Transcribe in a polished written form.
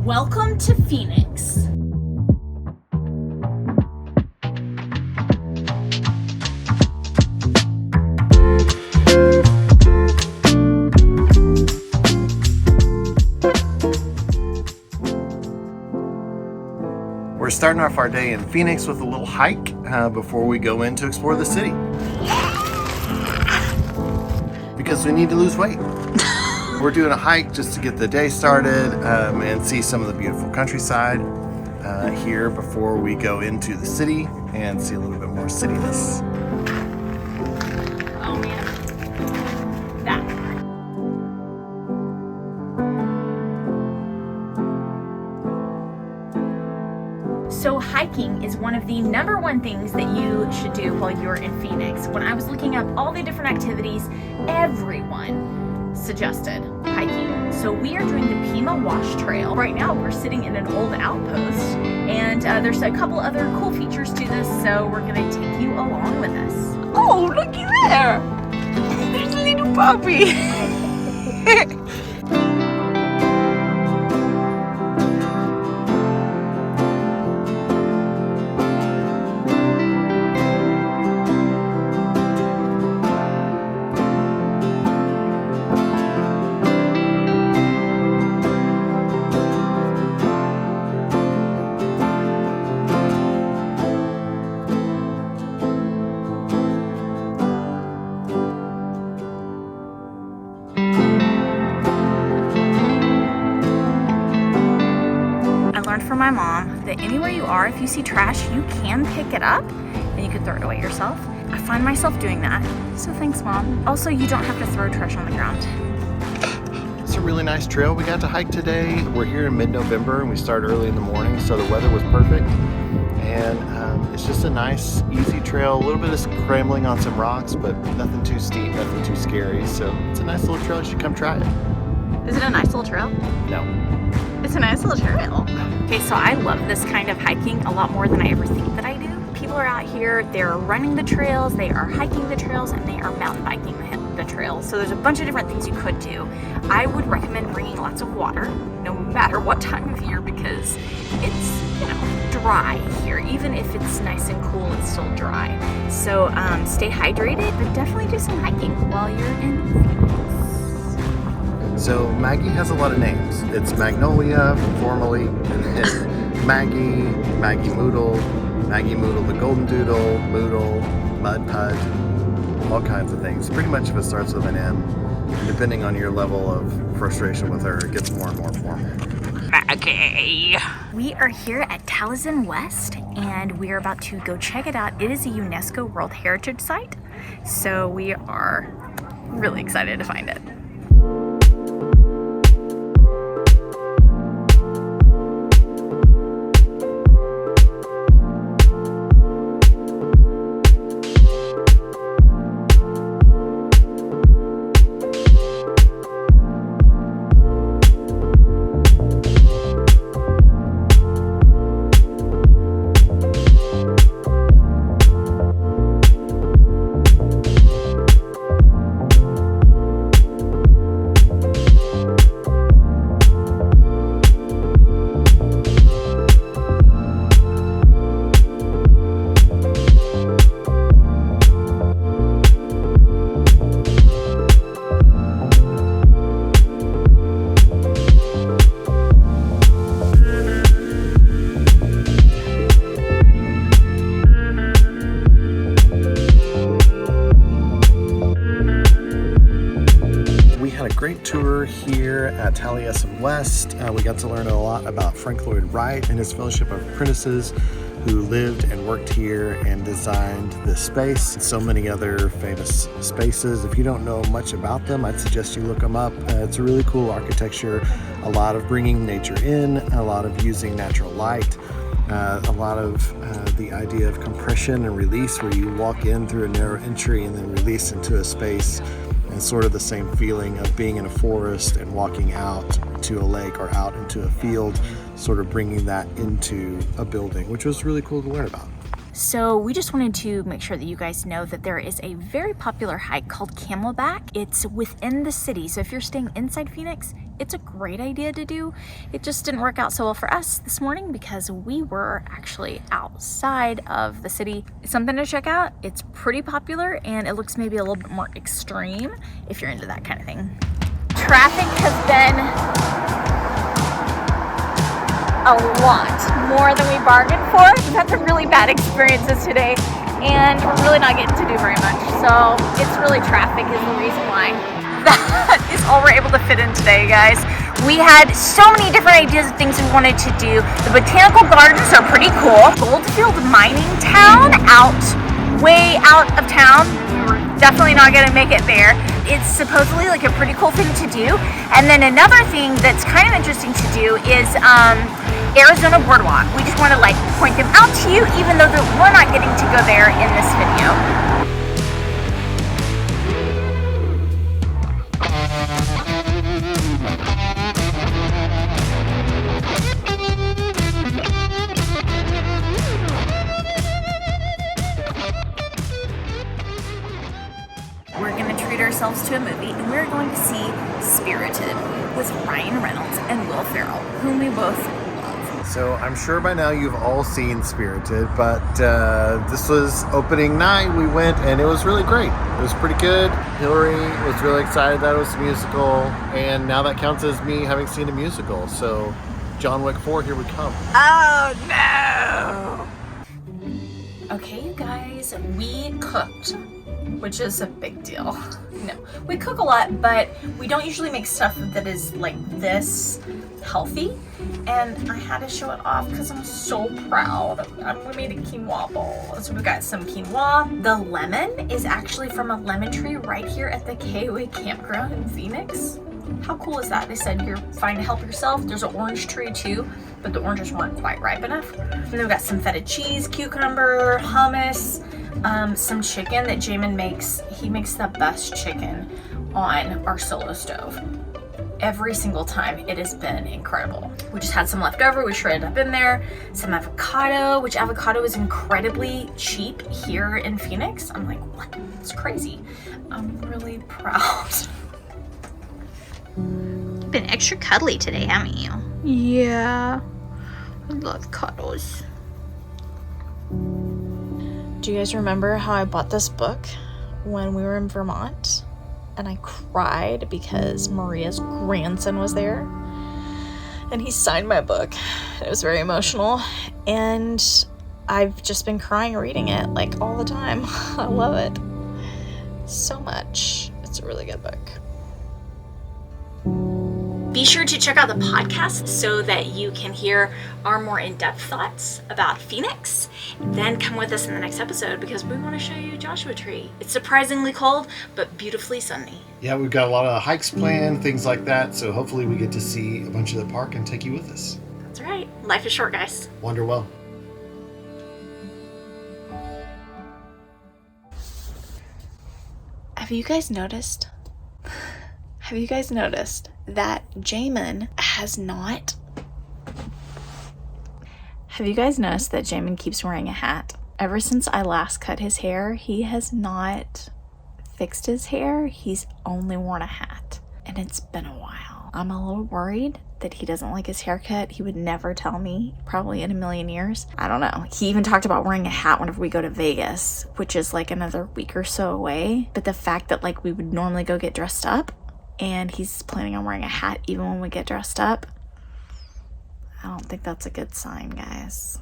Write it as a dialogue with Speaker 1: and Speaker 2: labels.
Speaker 1: Welcome to Phoenix.
Speaker 2: We're starting off our day in Phoenix with a little hike before we go in to explore the city. Because we need to lose weight. We're doing a hike just to get the day started and see some of the beautiful countryside here before we go into the city and see a little bit more cityness.
Speaker 1: Oh man. That. So hiking is one of the number one things that you should do while you're in Phoenix. When I was looking up all the different activities, everyone suggested hiking. So we are doing the Pima Wash Trail. Right now we're sitting in an old outpost and there's a couple other cool features to this, so we're gonna take you along with us. Oh, looky there! There's a little puppy! From my mom that anywhere you are, if you see trash, you can pick it up and you can throw it away yourself. I find myself doing that, so thanks, Mom. Also, you don't have to throw trash on the ground.
Speaker 2: It's a really nice trail we got to hike today. We're here in mid-November and we start early in the morning, so the weather was perfect. And it's just a nice, easy trail. A little bit of scrambling on some rocks, but nothing too steep, nothing too scary. So it's a nice little trail. You should come try it.
Speaker 1: Is it a nice little trail?
Speaker 2: No.
Speaker 1: It's a nice little trail. Okay, so I love this kind of hiking a lot more than I ever think that I do. People are out here, they're running the trails, they are hiking the trails, and they are mountain biking the trails. So there's a bunch of different things you could do. I would recommend bringing lots of water, no matter what time of year, because it's, dry here. Even if it's nice and cool, it's still dry. So stay hydrated, but definitely do some hiking while you're in Phoenix.
Speaker 2: So Maggie has a lot of names. It's Magnolia, formerly, Maggie Moodle the Golden Doodle, Moodle, Mud Pud, all kinds of things. Pretty much if it starts with an M, depending on your level of frustration with her, it gets more and more formal.
Speaker 1: Okay. We are here at Taliesin West and we are about to go check it out. It is a UNESCO World Heritage site, so we are really excited to find it.
Speaker 2: Great tour here at Taliesin West. We got to learn a lot about Frank Lloyd Wright and his fellowship of apprentices who lived and worked here and designed this space and so many other famous spaces. If you don't know much about them, I'd suggest you look them up. It's a really cool architecture, a lot of bringing nature in, a lot of using natural light, a lot of the idea of compression and release, where you walk in through a narrow entry and then release into a space. And sort of the same feeling of being in a forest and walking out to a lake or out into a field, sort of bringing that into a building, which was really cool to learn about.
Speaker 1: So we just wanted to make sure that you guys know that there is a very popular hike called Camelback. It's within the city, so if you're staying inside Phoenix, it's a great idea to do. It just didn't work out so well for us this morning because we were actually outside of the city. It's something to check out. It's pretty popular and it looks maybe a little bit more extreme if you're into that kind of thing. Traffic has been a lot more than we bargained for. We've had some really bad experiences today and we're really not getting to do very much. So it's really traffic is the reason why. That is all we're able to fit in today, guys. We had so many different ideas of things we wanted to do. The Botanical Gardens are pretty cool. Goldfield mining town way out of town. We were definitely not gonna make it there. It's supposedly like a pretty cool thing to do. And then another thing that's kind of interesting to do is Arizona Boardwalk. We just want to like point them out to you, even though we're not getting to go there in this video. We're going to treat ourselves to a movie and we're going to see Spirited with Ryan Reynolds and Will Ferrell, whom we both love.
Speaker 2: So I'm sure by now you've all seen Spirited, but this was opening night. We went and it was really great. It was pretty good. Hilarie was really excited that it was a musical, and now that counts as me having seen a musical. So John Wick 4, here we come.
Speaker 1: Oh no! Okay, you guys, we cooked, which is a big deal. No, we cook a lot, but we don't usually make stuff that is like this healthy. And I had to show it off because I'm so proud. We made a quinoa bowl. So we've got some quinoa. The lemon is actually from a lemon tree right here at the KOA Campground in Phoenix. How cool is that? They said you're fine to help yourself. There's an orange tree too, but the oranges weren't quite ripe enough. And then we've got some feta cheese, cucumber, hummus, some chicken that Jamin makes. He makes the best chicken on our solo stove. Every single time it has been incredible. We just had some left over, we shredded up in there. Some avocado, which avocado is incredibly cheap here in Phoenix. I'm like, what? It's crazy. I'm really proud. You've been extra cuddly today, haven't you? Yeah. I love cuddles. Do you guys remember how I bought this book when we were in Vermont? And I cried because Maria's grandson was there. And he signed my book. It was very emotional. And I've just been crying reading it like all the time. I love it so much. It's a really good book. Be sure to check out the podcast so that you can hear our more in-depth thoughts about Phoenix. Then come with us in the next episode because we want to show you Joshua Tree. It's surprisingly cold, but beautifully sunny.
Speaker 2: Yeah, we've got a lot of hikes planned, things like that. So hopefully we get to see a bunch of the park and take you with us.
Speaker 1: That's right. Life is short, guys.
Speaker 2: Wander well.
Speaker 1: Have you guys noticed that Jamin has not... Have you guys noticed that Jamin keeps wearing a hat? Ever since I last cut his hair, he has not fixed his hair. He's only worn a hat. And it's been a while. I'm a little worried that he doesn't like his haircut. He would never tell me, probably in a million years. I don't know. He even talked about wearing a hat whenever we go to Vegas, which is like another week or so away. But the fact that like we would normally go get dressed up and he's planning on wearing a hat even when we get dressed up, I don't think that's a good sign, guys.